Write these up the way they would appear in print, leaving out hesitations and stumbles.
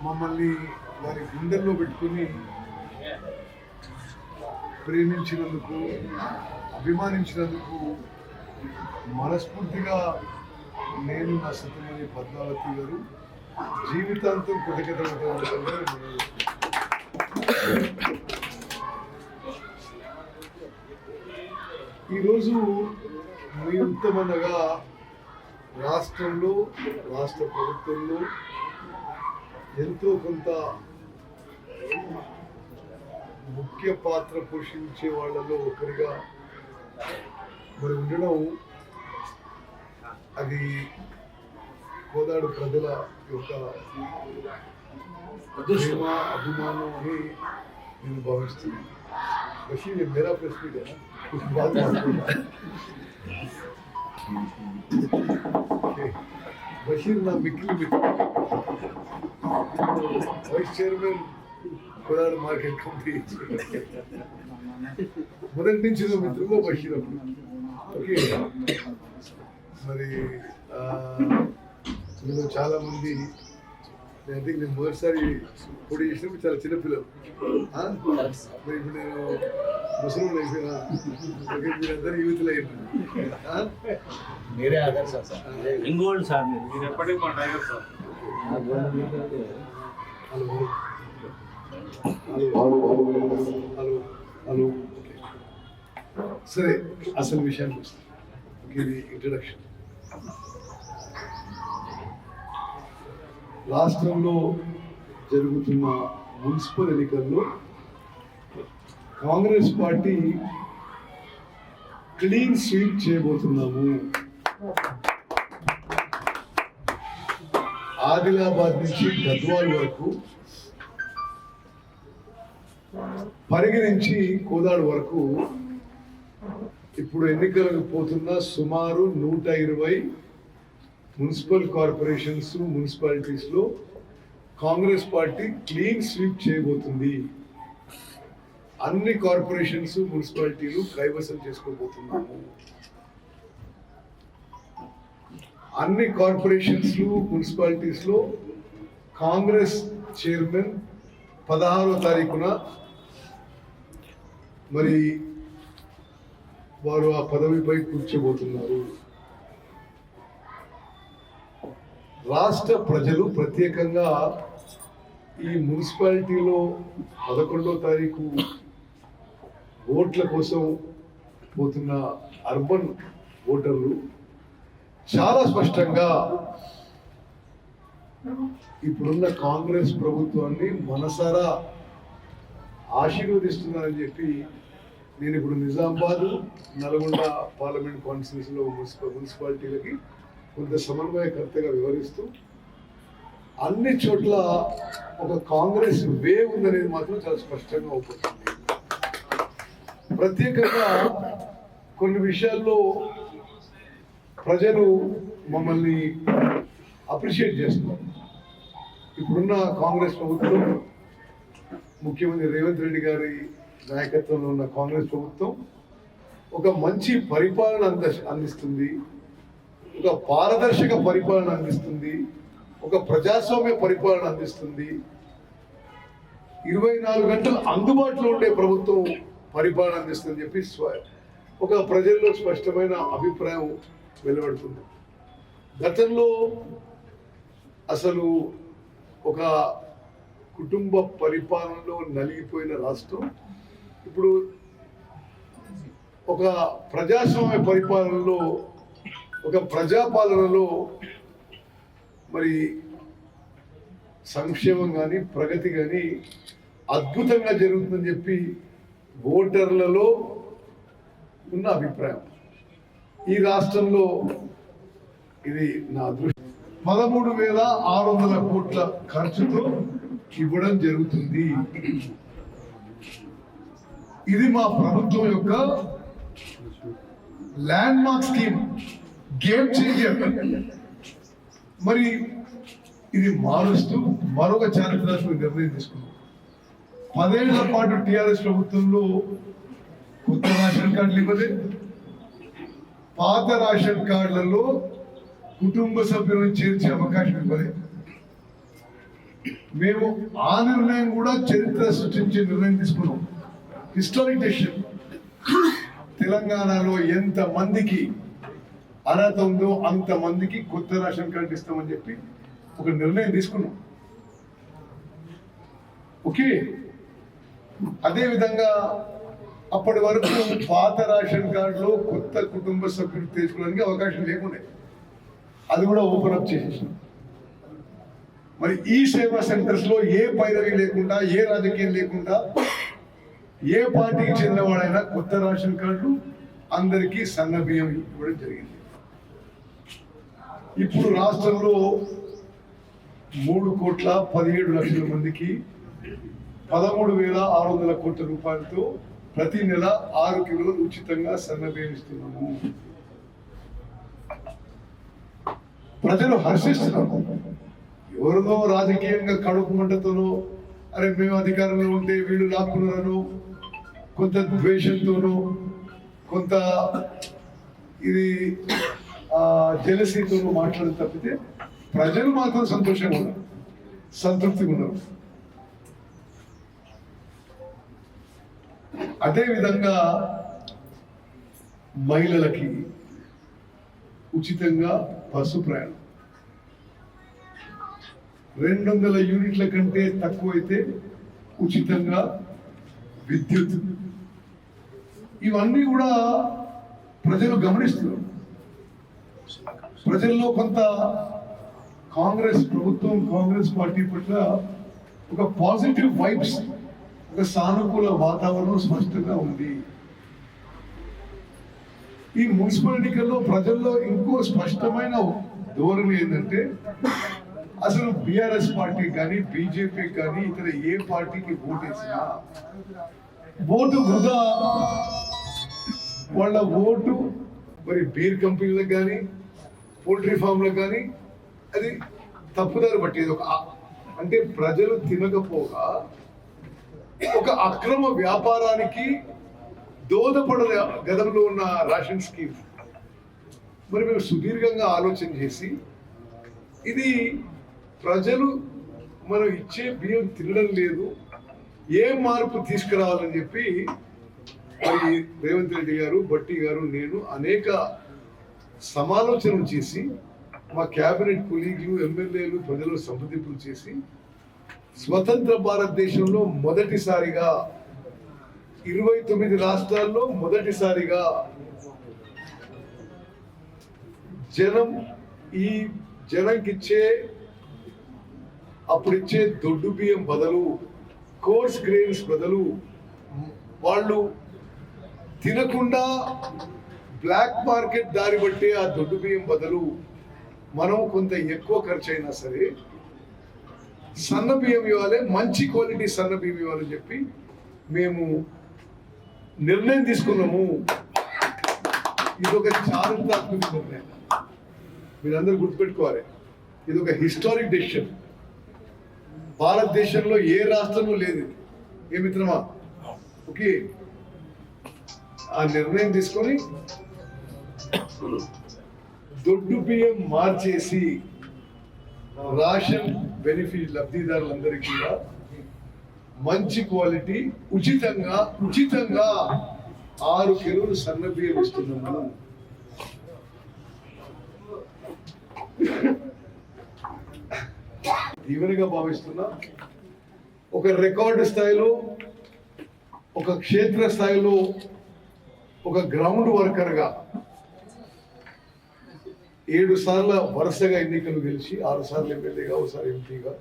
మమ్మల్ని వారి గుండెల్లో పెట్టుకుని ప్రేమించినందుకు, అభిమానించినందుకు మనస్ఫూర్తిగా నేను, నా సతమణి పద్మావతి గారు జీవితాంతం కృతజ్ఞతలు. ఈరోజు మీ ఉత్తమనగా రాష్ట్రంలో, రాష్ట్ర ప్రభుత్వంలో ఎంతో కొంత ముఖ్య పాత్ర పోషించే వాళ్ళలో ఒకరిగా మరి ఉండడం, అది కోదాడు ప్రజల యొక్క ప్రేమ, అభిమానం అని నేను భావిస్తున్నాను. బషీర్ మేరా ప్రశ్న కదా, कुछ बात బషీర్ నా మిక్కిలి మిత్రుడు, vice chairman Kodad market committee, మొదటి నుంచి మిత్రుడు బషీర్ అప్పుడు. ఓకే, మరి నేను చాలా మంది, నేను మొదటిసారి పోటీ చేసినప్పుడు చాలా చిన్నపిల్లలు, మరి ఇప్పుడు నేను ముసలి అయిపోయినా, మీరందరూ యూత్లు అయిపోయినా. మీరే ఆదర్శం సార్, ఇంగోల్డ్ సార్, మీరు ఎప్పటికీ మా టైగర్ సార్. హలో హలో సరే, అసలు విషయానికి వస్తాను. ఇది ఇంట్రడక్షన్. రాష్ట్రంలో జరుగుతున్న మున్సిపల్ ఎన్నికల్లో కాంగ్రెస్ పార్టీ క్లీన్ స్వీప్ చేయబోతున్నాము. ఆదిలాబాద్ నుంచి గద్వాల్ వరకు, పరిగి నుంచి కోదాడు వరకు ఇప్పుడు ఎన్నికలకు పోతున్న సుమారు 120 మున్సిపల్ కార్పొరేషన్స్, మున్సిపాలిటీస్ లో కాంగ్రెస్ పార్టీ క్లీన్ స్వీప్ చేయబోతుంది. అన్ని కార్పొరేషన్స్, మున్సిపాలిటీలు కైవసం చేసుకోబోతున్నాము. అన్ని కార్పొరేషన్స్, మున్సిపాలిటీస్ లో కాంగ్రెస్ చైర్మన్ 16వ తారీఖున మరి వారు ఆ పదవిపై కూర్చోబోతున్నారు. రాష్ట్ర ప్రజలు ప్రత్యేకంగా ఈ మున్సిపాలిటీలో 11వ తారీఖు ఓట్ల కోసం పోతున్న అర్బన్ ఓటర్లు చాలా స్పష్టంగా ఇప్పుడున్న కాంగ్రెస్ ప్రభుత్వాన్ని మనసారా ఆశీర్వదిస్తున్నారని చెప్పి నేను ఇప్పుడు నిజామాబాద్, నల్గొండ పార్లమెంట్ కాన్స్టిట్యూన్సీలో మున్సిపాలిటీలకి కొంత సమన్వయకర్తగా వివరిస్తూ అన్ని చోట్ల ఒక కాంగ్రెస్ వేవ్ ఉందనేది మాత్రం చాలా స్పష్టంగా అవుతుంది. ప్రత్యేకంగా కొన్ని విషయాల్లో ప్రజలు మమ్మల్ని అప్రిషియేట్ చేస్తున్నారు. ఇప్పుడున్న కాంగ్రెస్ ప్రభుత్వం, ముఖ్యమంత్రి రేవంత్ రెడ్డి గారి నాయకత్వంలో ఉన్న కాంగ్రెస్ ప్రభుత్వం ఒక మంచి పరిపాలన అందిస్తుంది, ఒక పారదర్శక పరిపాలన అందిస్తుంది, ఒక ప్రజాస్వామ్య పరిపాలన అందిస్తుంది, 24 గంటలు అందుబాటులో ఉండే ప్రభుత్వం పరిపాలన అందిస్తుందని చెప్పి ఒక ప్రజల్లో స్పష్టమైన అభిప్రాయం వెలువడుతుంది. గతంలో అసలు ఒక కుటుంబ పరిపాలనలో నలిగిపోయిన రాష్ట్రం ఇప్పుడు ఒక ప్రజాస్వామ్య పరిపాలనలో, ఒక ప్రజాపాలనలో మరి సంక్షేమం కానీ, ప్రగతి కానీ అద్భుతంగా జరుగుతుందని చెప్పి ఓటర్లలో ఉన్న అభిప్రాయం. ఈ రాష్ట్రంలో ఇది నా అదృష్టం. 13,600 కోట్ల ఖర్చుతో ఇవ్వడం జరుగుతుంది. ఇది మా ప్రభుత్వం యొక్క land mark scheme, game changer. మరి ఇది మారుస్తూ మరొక చారిత్రాత్మక నిర్ణయం తీసుకున్నాం. 10 ఏళ్ల పాటు టిఆర్ఎస్ ప్రభుత్వంలో కొత్త రేషన్ కార్డులు ఇవ్వలే, పాత రేషన్ కార్డులలో కుటుంబ సభ్యులను చేర్చే అవకాశం ఇవ్వలే. మేము ఆ నిర్ణయం కూడా చరిత్ర సృష్టించే నిర్ణయం తీసుకున్నాం. Historic decision. తెలంగాణలో ఎంత మందికి అర్హత ఉందో అంతమందికి కొత్త రేషన్ కార్డు ఇస్తామని చెప్పి ఒక నిర్ణయం తీసుకున్నాం. ఓకే, అదేవిధంగా అప్పటి వరకు పాత రేషన్ కార్డులో కొత్త కుటుంబ సభ్యులు తీసుకోవడానికి అవకాశం లేకుండే, అది కూడా ఓపెన్ అప్ చేసేసాం. మరి ఈ సేవా సెంటర్స్ లో ఏ పైరవి లేకుండా, ఏ రాజకీయం లేకుండా, ఏ పార్టీకి చెందినవాడైనా కొత్త రేషన్ కార్డు అందరికీ సన్న బియ్యం ఇవ్వడం జరిగింది. ఇప్పుడు రాష్ట్రంలో 3,17,00,000 మందికి 13,600 కోట్ల రూపాయలతో ప్రతి నెల 6 కిలోలు ఉచితంగా సన్న బియ్యం ఇస్తున్నాము. ప్రజలు హర్షిస్తున్నారు. ఎవరిదో రాజకీయంగా కడుపు మంటతోనో, అరే మేము అధికారంలో ఉంటే వీళ్ళు లాక్కున్నారనో, కొంత ద్వేషంతోనో, కొంత ఇది జెలసీతోనో మాట్లాడి తప్పితే ప్రజలు మాత్రం సంతోషంగా ఉన్నారు, సంతృప్తిగా ఉన్నారు. అదేవిధంగా మహిళలకి ఉచితంగా బస్సు ప్రయాణం 200 యూనిట్ల కంటే తక్కువైతే ఉచితంగా విద్యుత్. ఇవన్నీ కూడా ప్రజలు గమనిస్తున్నారు. ప్రజల్లో కొంత కాంగ్రెస్ ప్రభుత్వం, కాంగ్రెస్ పార్టీ పట్ల ఒక పాజిటివ్ వైబ్స్, ఒక సానుకూల వాతావరణం స్పష్టంగా ఉంది. ఈ మున్సిపల్ ఎన్నికల్లో ప్రజల్లో ఇంకో స్పష్టమైన ధోరణి ఏంటంటే, అసలు బీఆర్ఎస్ పార్టీ కానీ, బీజేపీ కానీ, ఇతర ఏ పార్టీకి ఓటేసినా ఓటు వృధా. వాళ్ళ ఓటు మరి బీర్ కంపెనీలకు కానీ, పోల్ట్రీ ఫామ్లకు కానీ అది తప్పుదారి పట్టేది. అంటే ప్రజలు తినకపోగా ఒక అక్రమ వ్యాపారానికి దోహదపడిన గతంలో ఉన్న రేషన్ స్కీమ్. మరి మేము సుదీర్ఘంగా ఆలోచన చేసి, ఇది ప్రజలు మనం ఇచ్చే బియ్యం తినడం లేదు, ఏ మార్పు తీసుకురావాలని చెప్పి మరి రేవంత్ రెడ్డి గారు, భట్టి గారు, నేను అనేక సమాలోచనలు చేసి, మా క్యాబినెట్ కొలీగ్లు, ఎమ్మెల్యేలు, ప్రజలు సంప్రదింపులు చేసి, స్వతంత్ర భారతదేశంలో మొదటిసారిగా 29 రాష్ట్రాల్లో మొదటిసారిగా ఈ జనంకిచ్చే అప్పుడిచ్చే దొడ్డు బియ్యం బదులు, కోర్స్ గ్రెయిన్స్ బదులు, వాళ్ళు తినకుండా బ్లాక్ మార్కెట్ దారి బట్టి ఆ దొడ్డు బియ్యం బదులు మనం కొంత ఎక్కువ ఖర్చు అయినా సరే సన్న బియ్యం ఇవ్వాలి, మంచి క్వాలిటీ సన్న బియ్యం ఇవ్వాలని చెప్పి మేము నిర్ణయం తీసుకున్నాము. ఇది ఒక చారిత్రాత్మక నిర్ణయం, మీరందరూ గుర్తుపెట్టుకోవాలి. ఇది ఒక హిస్టారిక్ డెసిషన్. భారతదేశంలో ఏ రాష్ట్రంలో లేదు. ఏ మిత్రమా? ఓకే, ఆ నిర్ణయం తీసుకొని దొడ్డు బియ్యం మార్చేసి రేషన్ బెనిఫిట్ లబ్ధిదారులందరికీ కూడా మంచి క్వాలిటీ ఉచితంగా 6 కిలోలు సన్న బియ్యం ఇస్తున్నాము. దీవెనగా భావిస్తున్నా. ఒక రికార్డు స్థాయిలో, ఒక క్షేత్ర స్థాయిలో, ఒక గ్రౌండ్ వర్కర్గా 7 సార్లు వరుసగా ఎన్నికలు గెలిచి, 6 సార్లు ఎమ్మెల్యేగా, ఒకసారి ఎంపీగా,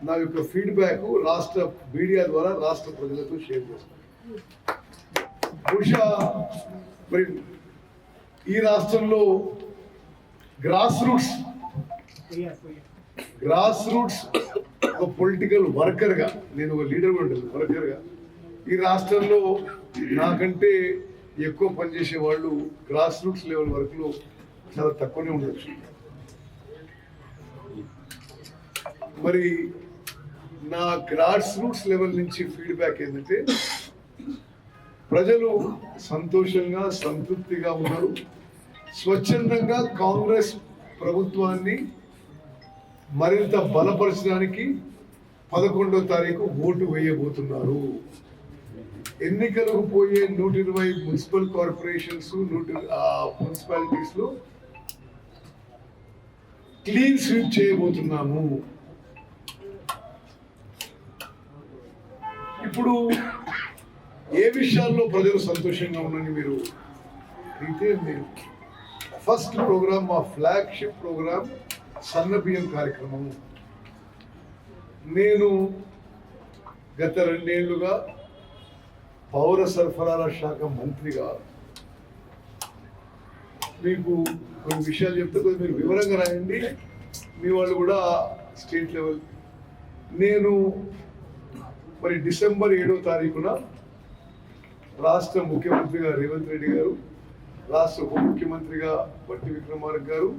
నా యొక్క ఫీడ్బ్యాక్ రాష్ట్ర మీడియా ద్వారా రాష్ట్ర ప్రజలతో షేర్ చేస్తాను. బహుశా మరి ఈ రాష్ట్రంలో గ్రాస్ రూట్స్ ఒక పొలిటికల్ వర్కర్గా, నేను ఒక లీడర్ ఉంటుంది వర్కర్గా, ఈ రాష్ట్రంలో నాకంటే ఎక్కువ పనిచేసే వాళ్ళు గ్రాస్ రూట్స్ లెవెల్ వర్క్లో చాలా తక్కువనే ఉండొచ్చు. మరి నా గ్రాస్ రూట్స్ లెవెల్ నుంచి ఫీడ్బ్యాక్ ఏంటంటే, ప్రజలు సంతోషంగా, సంతృప్తిగా ఉన్నారు. స్వచ్ఛందంగా కాంగ్రెస్ ప్రభుత్వాన్ని మరింత బలపరచడానికి 11వ తారీఖు ఓటు వేయబోతున్నారు. ఎన్నికలకు పోయే 120 మున్సిపల్ కార్పొరేషన్స్, మున్సిపాలిటీస్ లో క్లీన్ స్వీప్ చేయబోతున్నాము. ఇప్పుడు ఏ విషయాల్లో ప్రజలు సంతోషంగా ఉన్నారని మీరు అయితే మీరు ఫస్ట్ ప్రోగ్రామ్, మా ఫ్లాగ్షిప్ ప్రోగ్రామ్ సన్న బియ్యం కార్యక్రమం. నేను గత 2 ఏళ్లుగా పౌర సరఫరాల శాఖ మంత్రిగా మీకు కొన్ని విషయాలు చెప్తే కొద్దిగా మీరు వివరంగా రాయండి, మీ వాళ్ళు కూడా స్టేట్ లెవెల్. నేను మరి డిసెంబర్ 7వ తారీఖున రాష్ట్ర ముఖ్యమంత్రిగా రేవంత్ రెడ్డి గారు, రాష్ట్ర ఉప ముఖ్యమంత్రిగా బట్టి విక్రమార్క గారు,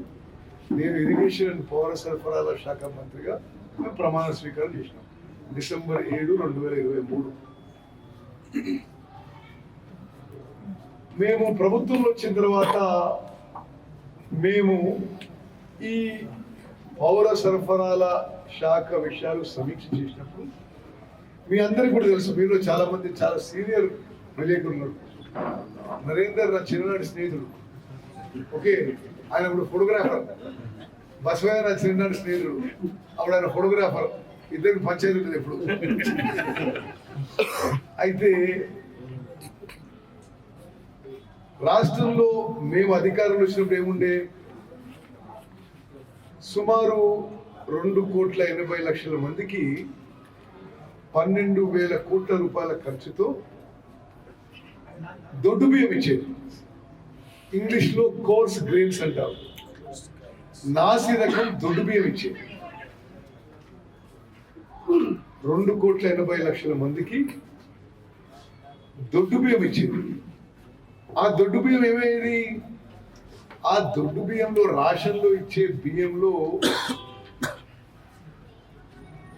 నేను ఇరిగేషన్ అండ్ పౌర సరఫరాల శాఖ మంత్రిగా మేము ప్రమాణ స్వీకారం చేసినాం. డిసెంబర్ 7, 2023. మేము ప్రభుత్వంలో వచ్చిన తర్వాత మేము ఈ పౌర సరఫరాల శాఖ విషయాలు సమీక్ష చేసినప్పుడు మీ అందరికీ కూడా తెలుసు, మీలో చాలా మంది చాలా సీనియర్ విలేకరులు ఉన్నారు. నరేందర్ నా చిన్ననాటి స్నేహితుడు, ఓకే, ఆయన ఇప్పుడు ఫోటోగ్రాఫర్. బసవయ్య నా చిన్ననాటి స్నేహితుడు, అప్పుడు ఆయన ఫోటోగ్రాఫర్. ఇద్దరికి పంచాయతీ ఉంటుంది ఎప్పుడు. అయితే రాష్ట్రంలో మేము అధికారంలో వచ్చినప్పుడు ఏముండే, సుమారు 2,80,00,000 మందికి 12,000 కోట్ల రూపాయల ఖర్చుతో దొడ్డు బియ్యం ఇచ్చేది. ఇంగ్లీష్ లో కోర్స్ గ్రెయిన్స్ అంటారు. నాసి రకం దొడ్డు బియ్యం ఇచ్చేది. 2,80,00,000 మందికి దొడ్డు బియ్యం ఇచ్చేది. ఆ దొడ్డు బియ్యం ఏమయ్యేది, ఆ దొడ్డు బియ్యంలో రేషన్లో ఇచ్చే బియ్యంలో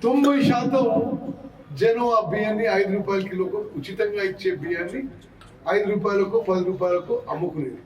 90% జనం ఆ బియ్యాన్ని 5 రూపాయల కిలోకు ఉచితంగా ఇచ్చే బియ్యాన్ని 5 రూపాయలకు 10 రూపాయలకు అమ్ముకునేది.